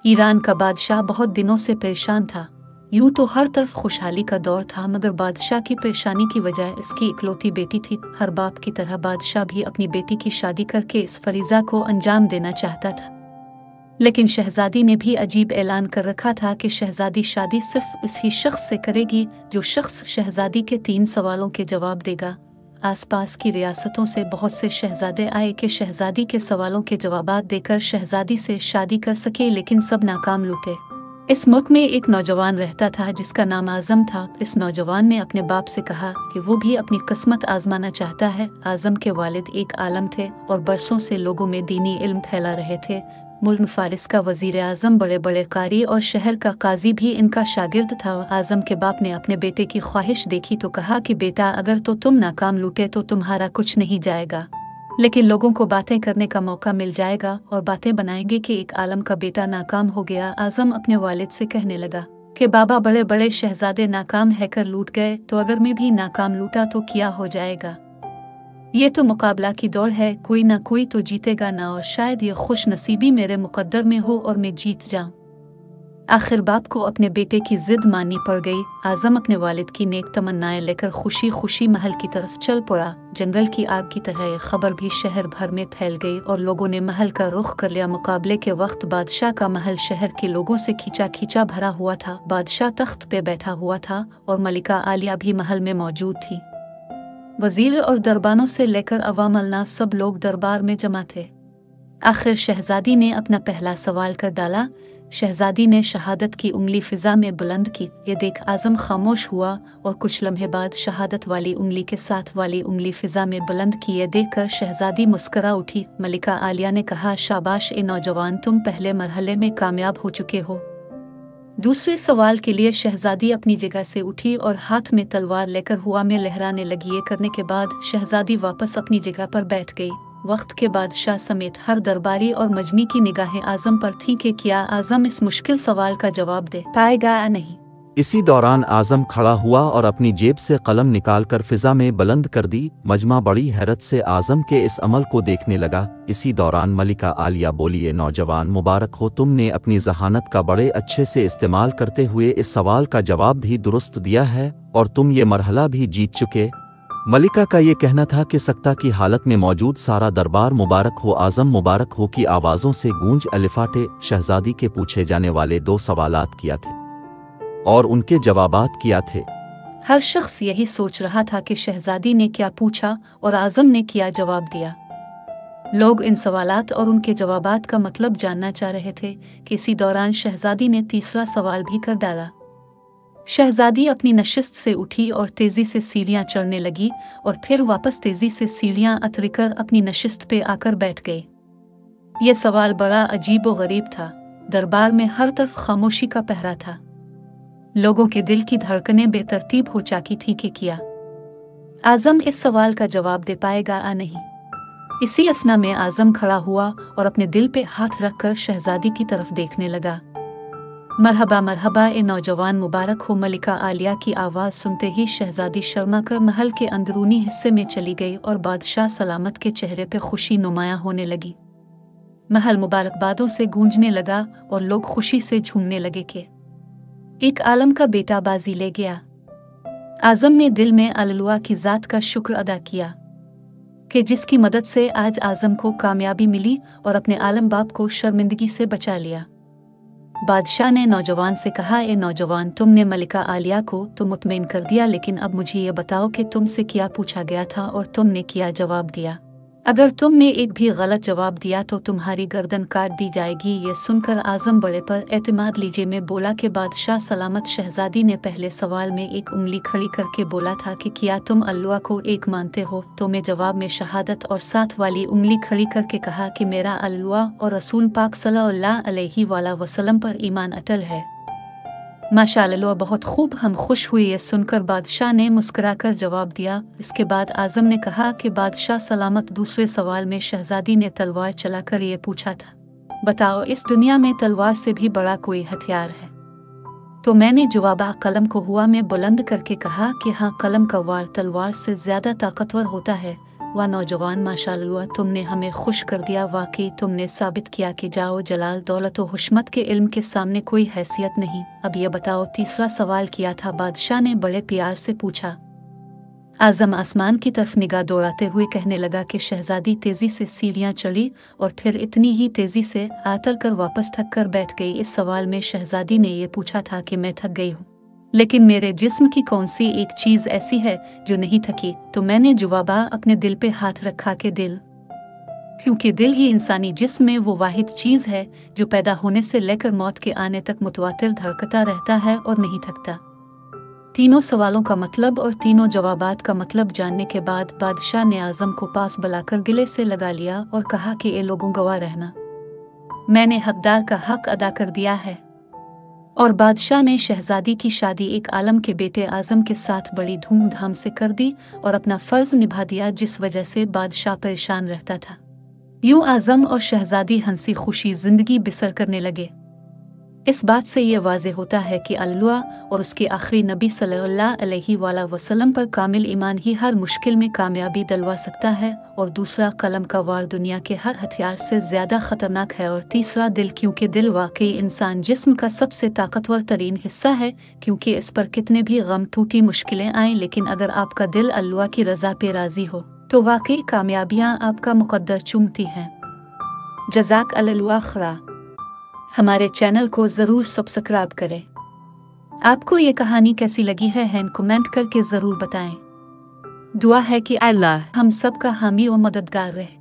Iran का बादशाह बहुत दिनों से परेशान था। यूं तो हर तरफ खुशहाली का दौर था, मगर बादशाह की परेशानी की वजह इसकी इकलौती बेटी थी। हर बाप की तरह बादशाह भी अपनी बेटी की शादी करके इस फरीज़ा को अंजाम देना चाहता था। लेकिन शहजादी ने भी अजीब ऐलान कर रखा था कि शहजादी शादी सिर्फ उसी शख्स से करेगी जो शख्स शहजादी के 3 सवालों के जवाब देगा। आसपास की रियासतों से बहुत से शहजादे आए कि शहजादी के सवालों के जवाबात देकर शहजादी से शादी कर सके, लेकिन सब नाकाम लूटे। इस मुल्क में एक नौजवान रहता था जिसका नाम आज़म था। इस नौजवान ने अपने बाप से कहा कि वो भी अपनी किस्मत आजमाना चाहता है। आज़म के वालिद एक आलम थे और बरसों से लोगों में दीनी इल्म फैला रहे थे। मुल्क फारिस का वजीर आज़म, बड़े बड़े कारी और शहर का काजी भी इनका शागिर्द था। आज़म के बाप ने अपने बेटे की ख्वाहिश देखी तो कहा कि बेटा, अगर तो तुम नाकाम लूटे तो तुम्हारा कुछ नहीं जाएगा, लेकिन लोगों को बातें करने का मौका मिल जाएगा और बातें बनाएंगे कि एक आलम का बेटा नाकाम हो गया। आज़म अपने वालिद से कहने लगा कि बाबा, बड़े बड़े शहजादे नाकाम हैकर लूट गए, तो अगर मैं भी नाकाम लूटा तो क्या हो जाएगा? ये तो मुकाबला की दौड़ है, कोई ना कोई तो जीतेगा ना, और शायद ये खुश नसीबी मेरे मुकद्दर में हो और मैं जीत जाऊं। आखिर बाप को अपने बेटे की जिद माननी पड़ गई। आज़म अपने वालिद की नेक तमन्नाएं लेकर खुशी खुशी महल की तरफ चल पड़ा। जंगल की आग की तरह ये खबर भी शहर भर में फैल गई और लोगों ने महल का रुख कर लिया। मुकाबले के वक्त बादशाह का महल शहर के लोगों से खींचा खींचा भरा हुआ था। बादशाह तख्त पे बैठा हुआ था और मलिका आलिया भी महल में मौजूद थी। वजीर और दरबानों से लेकर अवाम अलनास सब लोग दरबार में जमा थे। आखिर शहजादी ने अपना पहला सवाल कर डाला। शहजादी ने शहादत की उंगली फिजा में बुलंद की। ये देख आज़म खामोश हुआ और कुछ लम्हे बाद शहादत वाली उंगली के साथ वाली उंगली फिजा में बुलंद की। ये देखकर शहजादी मुस्करा उठी। मलिका आलिया ने कहा, शाबाश ए नौजवान, तुम पहले मरहले में कामयाब हो चुके हो। दूसरे सवाल के लिए शहजादी अपनी जगह से उठी और हाथ में तलवार लेकर हवा में लहराने लगी। ये करने के बाद शहजादी वापस अपनी जगह पर बैठ गई। वक्त के बादशाह समेत हर दरबारी और मजमी की निगाहें आज़म पर थीं कि क्या आज़म इस मुश्किल सवाल का जवाब दे पाएगा या नहीं। इसी दौरान आज़म खड़ा हुआ और अपनी जेब से कलम निकालकर फिजा में बुलंद कर दी। मजमा बड़ी हैरत से आज़म के इस अमल को देखने लगा। इसी दौरान मलिका आलिया बोली, ये नौजवान, मुबारक हो, तुमने अपनी जहानत का बड़े अच्छे से इस्तेमाल करते हुए इस सवाल का जवाब भी दुरुस्त दिया है और तुम ये मरहला भी जीत चुके। मलिका का ये कहना था कि सख्ता की हालत में मौजूद सारा दरबार मुबारक हो, आज़म मुबारक हो की आवाज़ों से गूंज अलिफाटे। शहजादी के पूछे जाने वाले 2 सवालात किया थे और उनके जवाबात किया थे। हर शख्स यही सोच रहा था कि शहजादी ने क्या पूछा और आज़म ने क्या जवाब दिया। लोग इन सवालात और उनके जवाबात का मतलब जानना चाह रहे थे कि इसी दौरान शहजादी ने तीसरा सवाल भी कर डाला। शहजादी अपनी नशिस्त से उठी और तेजी से सीढ़ियां चढ़ने लगी और फिर वापस तेजी से सीढ़ियां उतरकर अपनी नशिस्त पे आकर बैठ गई। यह सवाल बड़ा अजीब व गरीब था। दरबार में हर तरफ खामोशी का पहरा था। लोगों के दिल की धड़कनें बेतरतीब हो चाकी थीं कि क्या आज़म इस सवाल का जवाब दे पाएगा या नहीं। इसी असना में आज़म खड़ा हुआ और अपने दिल पे हाथ रखकर शहजादी की तरफ देखने लगा। मरहबा मरहबा ए नौजवान, मुबारक हो। मलिका आलिया की आवाज़ सुनते ही शहजादी शर्मा कर महल के अंदरूनी हिस्से में चली गई और बादशाह सलामत के चेहरे पे खुशी नुमायां होने लगी। महल मुबारकबादों से गूंजने लगा और लोग खुशी से झूमने लगे कि एक आलम का बेटा बाजी ले गया। आज़म ने दिल में अल्लाह की ज़ात का शुक्र अदा किया कि जिसकी मदद से आज आज़म को कामयाबी मिली और अपने आलम बाप को शर्मिंदगी से बचा लिया। बादशाह ने नौजवान से कहा, ए नौजवान, तुमने मलिका आलिया को तो मुतमईन कर दिया, लेकिन अब मुझे ये बताओ कि तुमसे क्या पूछा गया था और तुमने क्या जवाब दिया। अगर तुमने एक भी गलत जवाब दिया तो तुम्हारी गर्दन काट दी जाएगी। ये सुनकर आज़म बड़े पर एतमाद लीजिए में बोला कि बादशाह सलामत। शहजादी ने पहले सवाल में एक उंगली खड़ी करके बोला था कि क्या तुम अल्लाह को एक मानते हो, तो मैं जवाब में शहादत और साथ वाली उंगली खड़ी करके कहा कि मेरा अल्लाह और रसूल पाक सल्लल्लाहु अलैहि वसल्लम पर ईमान अटल है। माशाअल्लाह, बहुत खूब, हम खुश हुए। ये सुनकर बादशाह ने मुस्कुराकर जवाब दिया। इसके बाद आज़म ने कहा कि बादशाह सलामत। दूसरे सवाल में शहजादी ने तलवार चलाकर ये पूछा था, बताओ इस दुनिया में तलवार से भी बड़ा कोई हथियार है? तो मैंने जवाबा कलम को हुआ में बुलंद करके कहा कि हाँ, कलम का वार तलवार से ज़्यादा ताकतवर होता है। वाह नौजवान माशाअल्लाह, तुमने हमें खुश कर दिया। वाकई तुमने साबित किया कि जाओ जलाल, दौलत और हुश्मत के इल्म के सामने कोई हैसियत नहीं। अब ये बताओ, तीसरा सवाल किया था। बादशाह ने बड़े प्यार से पूछा। आज़म आसमान की तरफ निगाह दौड़ाते हुए कहने लगा कि शहजादी तेज़ी से सीढ़ियाँ चढ़ी और फिर इतनी ही तेज़ी से आतर कर वापस थक कर बैठ गई। इस सवाल में शहजादी ने ये पूछा था कि मैं थक गई हूँ, लेकिन मेरे जिस्म की कौन सी एक चीज़ ऐसी है जो नहीं थकी? तो मैंने जवाबा अपने दिल पे हाथ रखा कि दिल, क्योंकि दिल ही इंसानी जिस्म में वो वाहिद चीज़ है जो पैदा होने से लेकर मौत के आने तक मुतवातिर धड़कता रहता है और नहीं थकता। तीनों सवालों का मतलब और तीनों जवाबात का मतलब जानने के बाद बादशाह ने आज़म को पास बुलाकर गिले से लगा लिया और कहा कि ए लोगों, गवाह रहना, मैंने हकदार का हक अदा कर दिया है। और बादशाह ने शहजादी की शादी एक आलम के बेटे आज़म के साथ बड़ी धूमधाम से कर दी और अपना फ़र्ज़ निभा दिया, जिस वजह से बादशाह परेशान रहता था। यूँ आज़म और शहजादी हंसी खुशी ज़िंदगी बसर करने लगे। इस बात से ये वाज़ेह होता है कि अल्लाह और उसके आखिरी नबी सल्लल्लाहु अलैहि वसल्लम पर कामिल ईमान ही हर मुश्किल में कामयाबी दिलवा सकता है, और दूसरा, कलम का वार दुनिया के हर हथियार से ज़्यादा ख़तरनाक है, और तीसरा, दिल, क्योंकि दिल वाकई इंसान जिस्म का सबसे ताकतवर तरीन हिस्सा है, क्योंकि इस पर कितने भी गम टूटी मुश्किलें आएँ, लेकिन अगर आपका दिल अल्लाह की रज़ा पे राज़ी हो तो वाकई कामयाबियाँ आपका मुक़द्दर चूमती हैं। जज़ाक अल्लाह खैर। हमारे चैनल को ज़रूर सब्सक्राइब करें। आपको ये कहानी कैसी लगी है कमेंट करके ज़रूर बताएं। दुआ है कि अल्लाह हम सब का हामी और मददगार रहे।